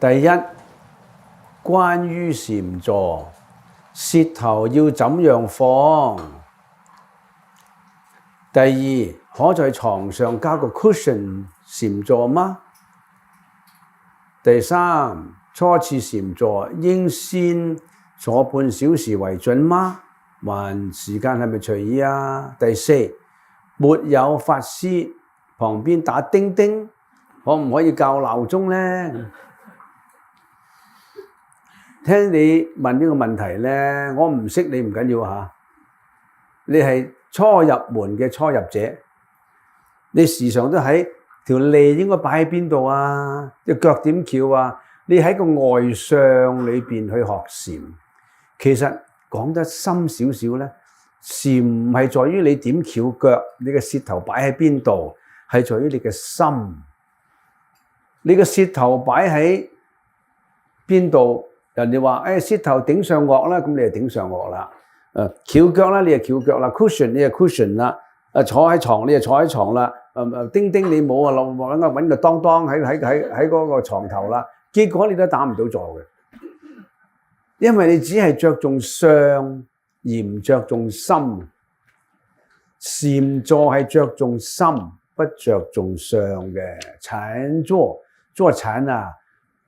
第一，關於禪坐，舌頭要怎樣放？第二，可在床上加個 cushion 禪坐嗎？第三，初次禪坐應先坐半小時為準嗎？還時間係咪隨意啊？第四，沒有法師旁邊打叮叮，可唔可以校鬧鐘呢？聽你問呢個問題呢，我唔識你唔緊要嚇，你係初入門嘅初入者，你時常都喺條脷應該擺喺邊度啊？隻腳點翹啊？你喺個外相裏邊去學禪，其實講得深少少呢，禪唔係在於你點翹腳，你嘅舌頭擺喺邊度，係在於你嘅心。你嘅舌頭擺喺邊度？人哋話舌頭頂上顎啦，咁你就頂上顎啦。翹腳啦，你就翹腳啦。cushion 你就 cushion 啦。坐喺床你就坐喺床啦。叮叮你冇啊，揾個當當喺嗰個床頭啦。結果你都打唔到坐嘅，因為你只係着重相而唔着重心。禪坐係着重心，不着重相嘅。禪坐禪啊，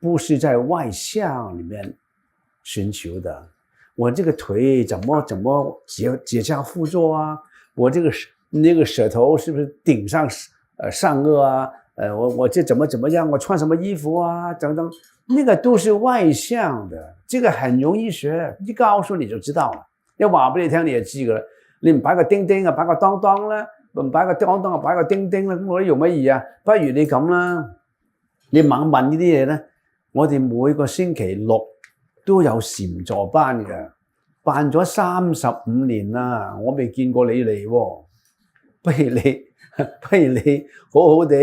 不是在外相裡面尋求的。我這個腿怎麼結跏趺坐啊？我這個那個舌頭是不是頂上上顎啊？我這怎麼樣？我穿什麼衣服啊？等等，那個都是外相的。這個很容易學，一告訴你就知道了。一話俾你聽你就知㗎啦。你唔擺個叮叮啊，擺個當當啦；唔擺個當當啊，擺個叮叮啦。咁我啲用乜嘢啊？不如你咁啦，你猛問呢啲嘢咧，我哋每個星期六都有禪坐班嘅，辦咗35年啦，我未見過你嚟喎。不如你好好地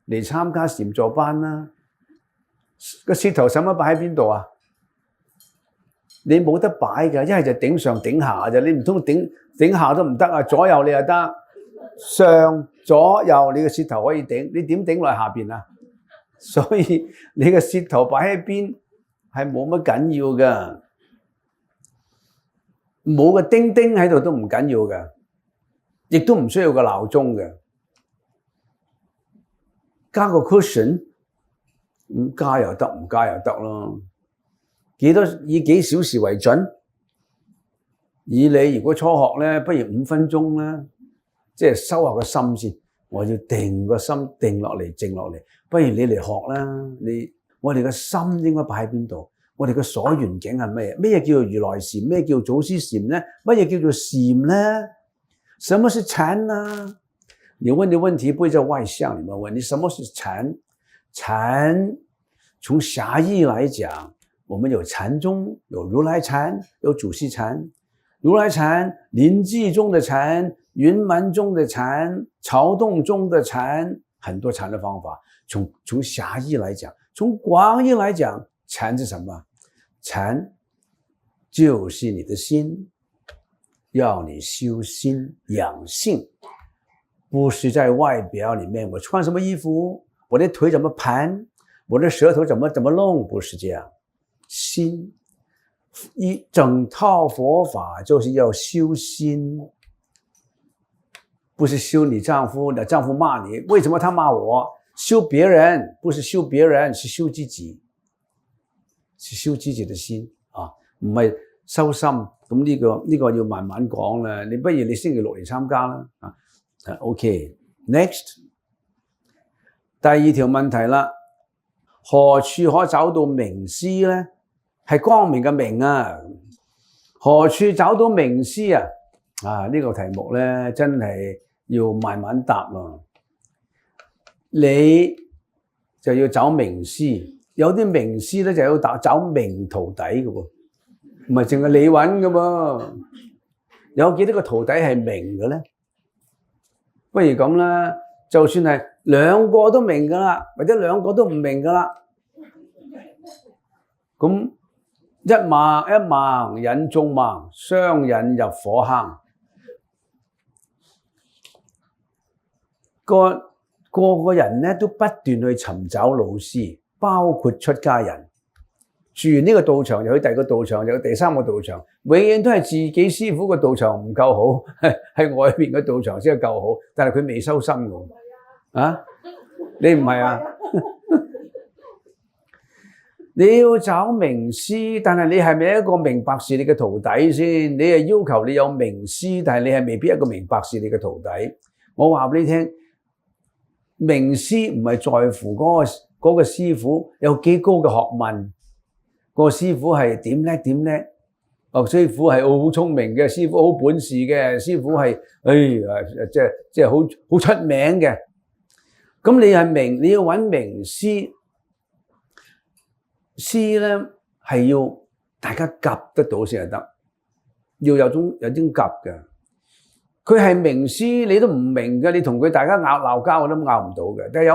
嚟參加禪坐班啦。個舌頭使乜擺喺邊度啊？你冇得擺㗎，一係就頂上頂下啫。你唔通頂下都唔得啊？左右你又得，上左右你個舌頭可以頂，你點頂落下邊啊？所以你個舌頭擺喺邊係冇乜緊要㗎，冇個叮叮喺度都唔緊要㗎，亦都唔需要個鬧鐘嘅。加個 cushion， 加又得，唔加又得咯。以幾小時為準？以你如果初學咧，不如5分鐘啦，即係收下個心先。我要定個心，定落嚟，靜落嚟。不如你嚟學啦。我哋嘅心應該擺喺邊度？我哋嘅所緣境係咩？咩叫做如來禪？咩叫祖師禪呢？乜嘢叫做禪呢？什麼是禪啊？你問的問題不會在外相裡面問你什麼是禪？禪從狹義來講，我們有禪宗，有如來禪，有祖師禪。如來禪，臨濟中的禪，雲門中的禪，曹洞中的禪，很多禪的方法。從狹義來講，從廣義來講，禪是什麼？禪就是你的心，要你修心養性，不是在外表裡面我穿什麼衣服，我的腿怎麼盤，我的舌頭怎麼弄，不是這樣。心一整套佛法就是要修心，不是修你丈夫，你丈夫罵你，為什麼他罵我？修別人，不是修別人，是修自己，是修自己的心啊，唔係修心。咁呢個要慢慢講啦。你不如你星期六嚟參加啦。OK，next， 第二條問題啦，何處可找到明師呢？係光明嘅明啊，何處找到明師啊？呢個題目咧真係要慢慢答咯。你就要找明師，有啲明師咧就要找明徒弟嘅喎，唔係淨係你揾嘅噃。有幾多個徒弟係明嘅咧？不如咁啦，就算係兩個都明㗎啦，或者兩個都唔明㗎啦，咁一盲引眾盲，雙引入火坑。個人咧都不斷去尋找老師，包括出家人，住完呢個道場又去第二個道場，又去第三個道場，永遠都係自己師傅個道場唔夠好，係外邊嘅道場先係夠好，但係佢未收心㗎。啊，你唔係啊？你要找名師，但係你係咪一個明白是你嘅徒弟先？你係要求你有名師，但係你係未必一個明白是你嘅徒弟。我話俾你聽，名師唔係在乎嗰個師傅有幾高嘅學問，個師傅係點叻點叻，師傅係好聰明嘅，師傅好本事嘅，師傅係即係好出名嘅。咁你要揾名師。師咧係要大家夾得到先係得，要有種夾嘅。佢係名師，你都唔明嘅，你同佢大家鬧交我都拗唔到嘅。但係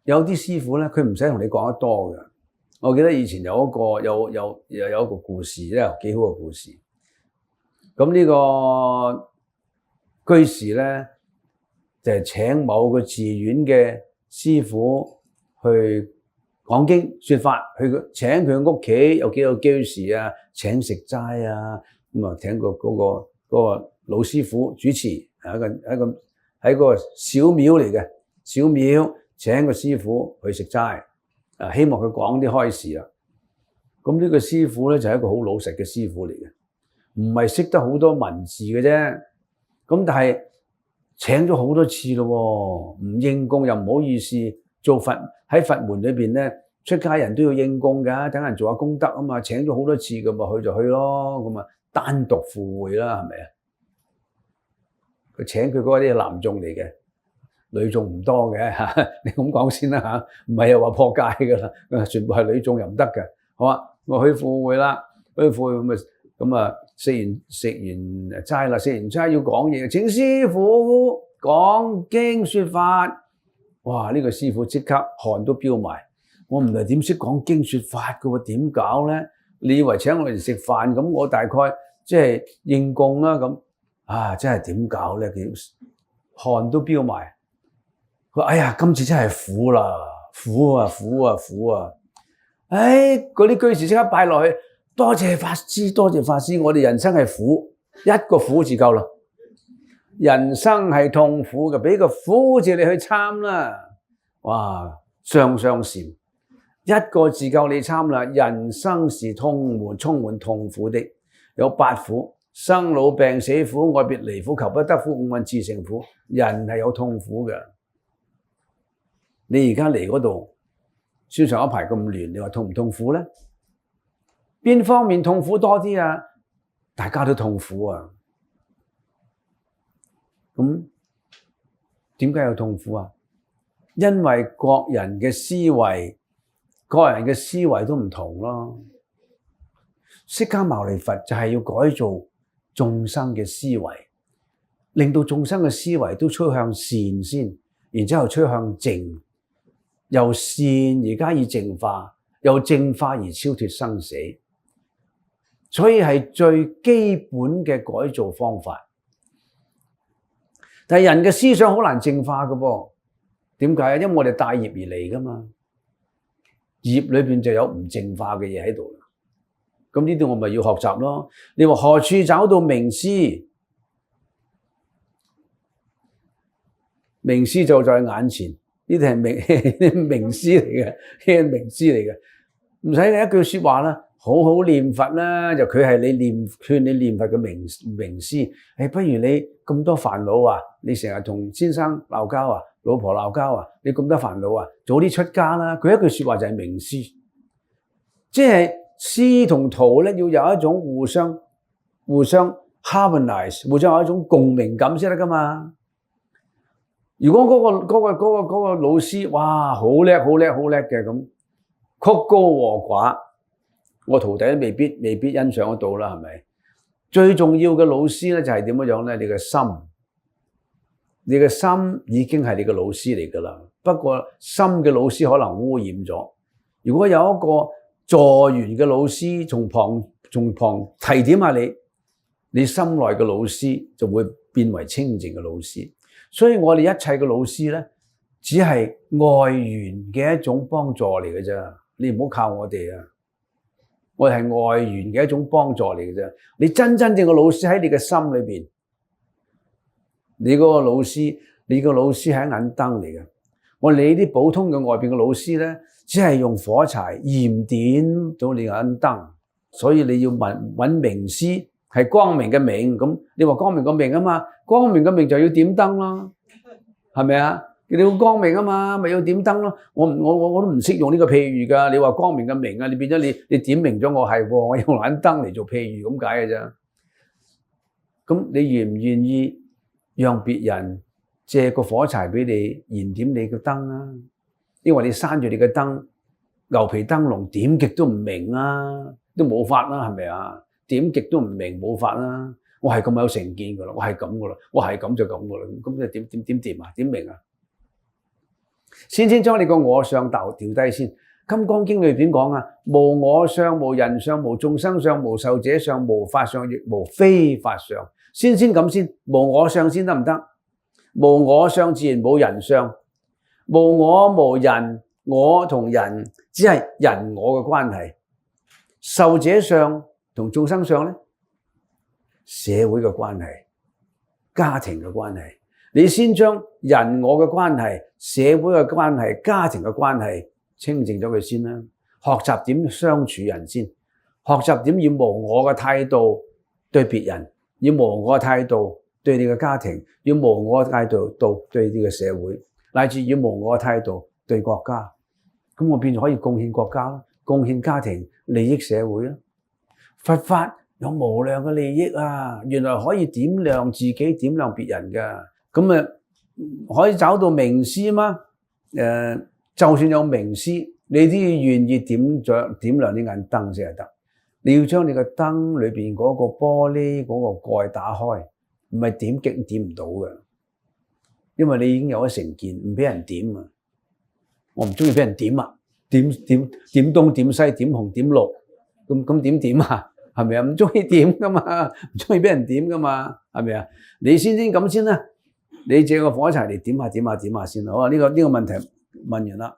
有啲師傅咧，佢唔使同你講得多嘅。我記得以前有一個故事咧，幾好嘅故事。咁呢個居士咧就係請某個寺院嘅師傅去講經說法，去請佢屋企有幾個居士啊，請食齋啊，咁啊請嗰個老師傅主持，係一個小廟嚟嘅，小廟請個師傅去食齋，啊希望佢講啲開示啊。咁呢個師傅咧就係一個好老實嘅師傅嚟嘅，唔係識得好多文字嘅啫。咁但係請咗好多次咯，唔應供又唔好意思。做佛喺佛門裏邊咧，出家人都要應供㗎，等人做下功德啊嘛。請咗好多次咁啊，去就去咯，咁啊單獨赴會啦，係咪啊？佢請佢嗰啲係男眾嚟嘅，女眾唔多嘅嚇。你咁講先啦嚇，唔係又話破戒㗎啦，全部係女眾又唔得嘅。好啊，我去赴會啦，去赴會咁啊食完齋啦，食完齋要講嘢，請師傅講經說法。哇！呢個師傅即刻汗都飆埋，我唔係點識講經說法嘅喎，點搞咧？你以為請我哋食飯咁，我大概即係應供啦咁啊！真係點搞咧？汗都飆埋。佢話：哎呀，今次真係苦啦，苦啊苦啊苦啊！唉，嗰啲居士即刻拜落去，多謝法師，多謝法師，我哋人生係苦，一個苦字夠啦。人生係痛苦嘅，俾個苦字你去參啦。哇，雙雙禪，一個字夠你參啦。人生是充滿痛苦的，有八苦：生老病死苦、愛別離苦、求不得苦、五蘊熾盛苦。人係有痛苦嘅。你而家嚟嗰度，書上一排咁亂，你話痛唔痛苦咧？邊方面痛苦多啲啊？大家都痛苦啊！咁點解有痛苦啊？因為各人嘅思維都唔同咯。釋迦牟尼佛就係要改造眾生嘅思維，令到眾生嘅思維都趨向善先，然之後趨向淨，由善而加以淨化，由淨化而超脫生死，所以係最基本嘅改造方法。但係人嘅思想好難淨化嘅噃，點解啊？因為我哋帶業而嚟噶嘛，業裏邊就有唔淨化嘅嘢喺度。咁呢啲我咪要學習咯。你話何處找到名師？名師就在眼前，呢啲係名師嚟嘅，呢係名師嚟嘅。唔使你一句說話啦，好好念佛啦，就佢係你勸你念佛嘅名師。不如你咁多煩惱啊，你成日同先生鬧交啊，老婆鬧交啊，你咁多煩惱啊，早啲出家啦。佢一句說話就係名師，即係師同徒咧，要有一種互相 harmonize， 互相有一種共鳴感先得噶嘛。如果嗰個老師哇好叻嘅咁，曲高和寡，我徒弟都未必欣賞得到啦，係咪？最重要嘅老師咧就係點樣咧？你嘅心已經係你嘅老師嚟噶啦。不過心嘅老師可能污染咗。如果有一個助緣嘅老師從旁提點下你心內嘅老師就會變為清淨嘅老師。所以我哋一切嘅老師咧，只係外援嘅一種幫助嚟嘅啫，你唔好靠我哋啊！我哋係外援嘅一種幫助嚟嘅啫。你真正嘅老師喺你嘅心裏邊，你嗰個老師，你個老師係銀燈嚟嘅。我哋呢啲普通嘅外邊嘅老師咧，只係用火柴燃點到你嘅銀燈，所以你要揾明師，係光明嘅明。咁你話光明個明啊嘛，光明嘅明就要點燈咯，係咪啊？你要光明啊嘛，咪要點燈咯。我都唔識用呢個譬喻噶。你話光明嘅明啊，你變咗你點明咗我係，我用盞燈嚟做譬喻咁解嘅啫。咁你願唔願意讓別人借個火柴俾你燃點你個燈啊？因為你閂住你嘅燈，牛皮燈籠點極都唔明啊，都冇法啦，係咪啊？點極都唔明，冇法啦。我係咁有成見噶啦，我係咁噶啦，我係咁就咁噶啦。咁你點掂啊？點明啊？先將你個我相調低先。金剛經裏邊講啊，無我相，無人相，無眾生相，無壽者相，無法相，亦無非法相。先咁先，無我相先得唔得？無我相自然冇人相，無我無人，我同人只係人我嘅關係。壽者相同眾生相咧，社會嘅關係，家庭嘅關係。你先將人我嘅關係、社會嘅關係、家庭嘅關係清淨咗佢先啦。學習點相處人先，學習點以無我嘅態度對別人，以無我嘅態度對你嘅家庭，以無我嘅態度對你嘅社會，乃至以無我嘅態度對國家。咁我變咗可以貢獻國家啦，貢獻家庭，利益社會啦。佛法有無量嘅利益啊！原來可以點亮自己，點亮別人㗎。咁啊，可以找到名師嗎？就算有名師，你都要願意點亮啲眼燈先係得。你要將你個燈裏邊嗰個玻璃嗰個蓋打開，唔係點極點唔到嘅，因為你已經有咗成見，唔俾人點啊！我唔中意俾人點啊！點東點西點紅點綠，咁點啊？係咪啊？唔中意點噶嘛，唔中意俾人點噶嘛，係咪啊？你先咁先啦。你借個火柴嚟點下先好啊！呢個問題問完啦。